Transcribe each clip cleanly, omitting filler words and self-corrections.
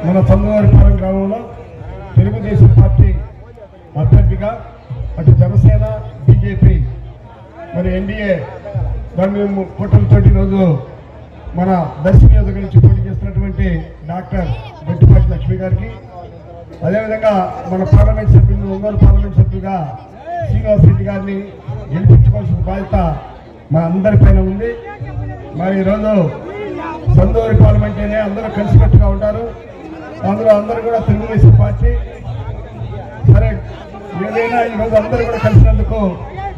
మన చంద్రవారిపాలెం గ్రామంలో తెలుగుదేశం పార్టీ అభ్యర్థిగా అటు జనసేన బీజేపీ మరి ఎన్డీఏ దాని కూటమితో ఈరోజు మన దర్శి నియోజకవర్గం నుంచి పోటీ చేస్తున్నటువంటి డాక్టర్ గట్టిపాటి లక్ష్మి గారికి, అదేవిధంగా మన పార్లమెంట్ సభ్యులు ఒంగోలు పార్లమెంట్ సభ్యులుగా శ్రీనివాస్ రెడ్డి గారిని గెలిపించుకోవాల్సిన బాధ్యత మా అందరిపైన ఉంది. మరి ఈరోజు సందూరిపాలెం అంటేనే అందరూ కలిసికట్టుగా ఉంటారు. అందరూ కూడా తెలుగుదేశం పార్టీ. సరే, ఏదైనా ఈరోజు అందరూ కూడా కలిసినందుకు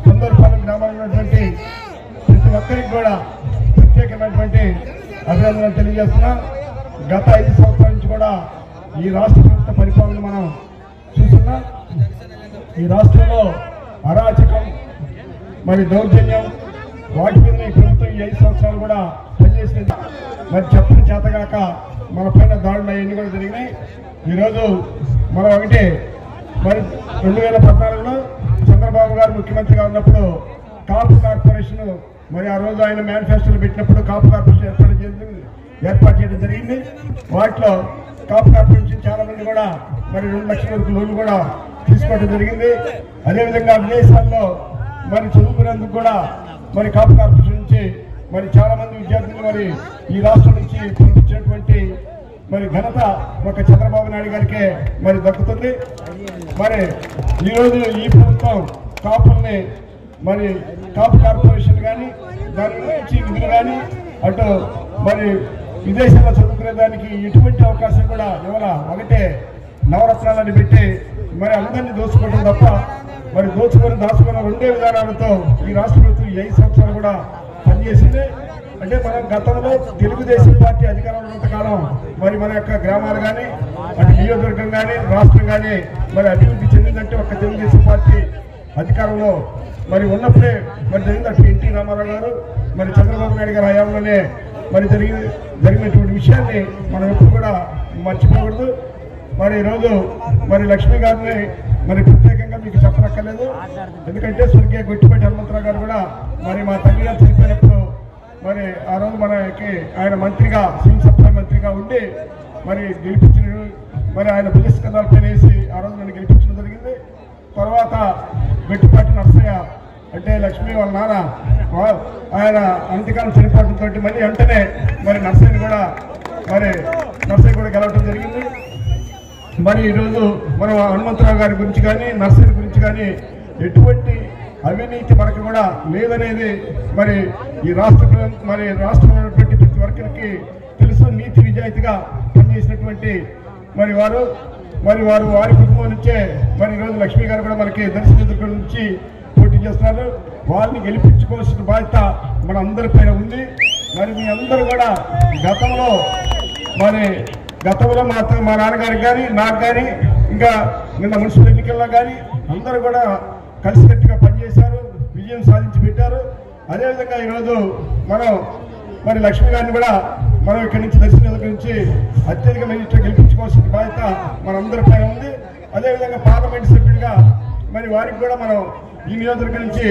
సందూరిపాలెం గ్రామంలో ఉన్నటువంటి ప్రతి ఒక్కరికి కూడా ప్రత్యేకమైనటువంటి అభినందనలు తెలియజేస్తున్నా. గత 5 సంవత్సరాల నుంచి కూడా ఈ రాష్ట్ర ప్రభుత్వ పరిపాలన మనం చూస్తున్నాం. ఈ రాష్ట్రంలో అరాచకం మరి దౌర్జన్యం వాటి మీద ఈ ప్రభుత్వం ఈ 5 సంవత్సరాలు కూడా పనిచేసింది. మరి చెప్పని చేతగాక మన పైన దాడులు అవన్నీ కూడా జరిగినాయి. ఈరోజు మనం ఒకటి మరి 2014లో చంద్రబాబు గారు ముఖ్యమంత్రిగా ఉన్నప్పుడు కాపు కార్పొరేషన్ మరి ఆ రోజు ఆయన మేనిఫెస్టోలో పెట్టినప్పుడు కాపు కార్పొరేషన్ ఏర్పాటు చేయడం జరిగింది. వాటిలో కాపు కార్పొరేషన్ చాలా మంది కూడా మరి 2 లక్షల వరకు లోన్లు కూడా తీసుకోవడం జరిగింది. అదేవిధంగా విదేశాల్లో మరి చదువుకునేందుకు కూడా మరి కాపు కార్పొరేషన్ నుంచి మరి చాలా మంది విద్యార్థులు మరి ఈ రాష్ట్రం నుంచి పంపించినటువంటి మరి ఘనత ఒక చంద్రబాబు నాయుడు గారికే మరి దక్కుతుంది. మరి ఈరోజు ఈ ప్రభుత్వం కాపుల్ని మరి కాపు కార్పొరేషన్ కానీ దాని నుంచి నిధులు కానీ అటు మరి విదేశాల్లో చదువుకునే దానికి ఎటువంటి అవకాశం కూడా ఇవ్వాల. ఒకటే నవరత్నాలని పెట్టి మరి అందరినీ దోచుకోవడం తప్ప మరి దాచుకున్న 2 విధానాలతో ఈ రాష్ట్ర ప్రభుత్వం 5 సంవత్సరాలు కూడా పనిచేసింది. అంటే మనం గతంలో తెలుగుదేశం పార్టీ అధికారంలో ఉన్నంతకాలం మరి మన యొక్క గ్రామాలు కానీ అటు నియోజకవర్గం కానీ రాష్ట్రం కానీ మరి అభివృద్ధి చెందిందంటే ఒక తెలుగుదేశం పార్టీ అధికారంలో మరి ఉన్నప్పుడే మరి జరిగింది. అటు ఎన్టీ రామారావు గారు మరి చంద్రబాబు నాయుడు గారి హయాంలోనే మరి జరిగినటువంటి విషయాన్ని మనం ఎప్పుడు కూడా మర్చిపోకూడదు. మరి ఈరోజు మరి లక్ష్మి గారిని మరి ప్రత్యేకంగా మీకు చెప్పనక్కర్లేదు. ఎందుకంటే స్వర్గీయ గొట్టిపాటి హనుమంతరావు గారు కూడా మరి మా తండ్రి గారు చనిపోయినప్పుడు మరి ఆ రోజు మనకి ఆయన మంత్రిగా సివిల్ సప్లై మంత్రిగా ఉండి మరి గెలిపించిన మరి ఆయన పోలీస్ కథాలు వేసి ఆ రోజు నన్ను గెలిపించడం జరిగింది. తర్వాత గొట్టిపాటి నర్సయ్య అంటే లక్ష్మి వాళ్ళ నాన్న ఆయన అంతకాలం చనిపోవడంతో మళ్ళీ వెంటనే మరి నర్సయ్య కూడా గెలవడం జరిగింది. మరి ఈరోజు మనం హనుమంతరావు గారి గురించి కానీ నర్సయ్య గురించి కానీ ఎటువంటి అవినీతి మనకు కూడా లేదనేది మరి ఈ రాష్ట్రంలో ఉన్నటువంటి ప్రతి ఒక్కరికి తెలుసు. నీతి నిజాయితీగా పనిచేసినటువంటి మరి వారి కుటుంబం నుంచే మరి ఈరోజు లక్ష్మి గారు కూడా మనకి దర్శన నుంచి పోటీ చేస్తున్నారు. వారిని గెలిపించుకోవాల్సిన బాధ్యత మన అందరిపైన ఉంది. మరి మీ అందరూ కూడా గతంలో మా నాన్నగారికి కానీ నాకు కానీ ఇంకా నిన్న మున్సిపల్ ఎన్నికల్లో కానీ అందరూ కూడా కలిసికట్టుగా పనిచేశారు, విజయం సాధించి పెట్టారు. అదేవిధంగా ఈరోజు మనం మరి లక్ష్మి గారిని కూడా మనం ఇక్కడి నుంచి దర్శన నియోజకవర్గం నుంచి అత్యధిక మెజారిటీ గెలిపించుకోవాల్సిన బాధ్యత మనందరిపైన ఉంది. అదేవిధంగా పార్లమెంట్ సభ్యుడిగా మరి వారికి కూడా మనం ఈ నియోజకవర్గం నుంచి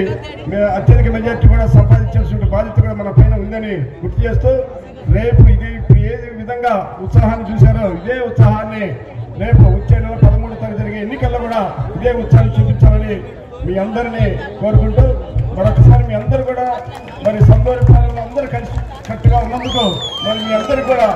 అత్యధిక మెజారిటీ కూడా సంపాదించాల్సిన బాధ్యత కూడా మన పైన ఉందని గుర్తు చేస్తూ రేపు ఇప్పుడు ఏ విధంగా ఉత్సాహాన్ని చూశారో ఇదే ఉత్సాహాన్ని రేపు వచ్చే నెల 13వ తారీఖు జరిగే ఎన్నికల్లో కూడా ఇదే ఉత్సాహాన్ని చూపించాలని మీ అందరినీ కోరుకుంటూ మరొకసారి మీ అందరూ కూడా మరి సందూరిపాలెంలో అందరూ కలిసి కట్టుగా ఉన్నందుకు మరి మీ అందరికీ కూడా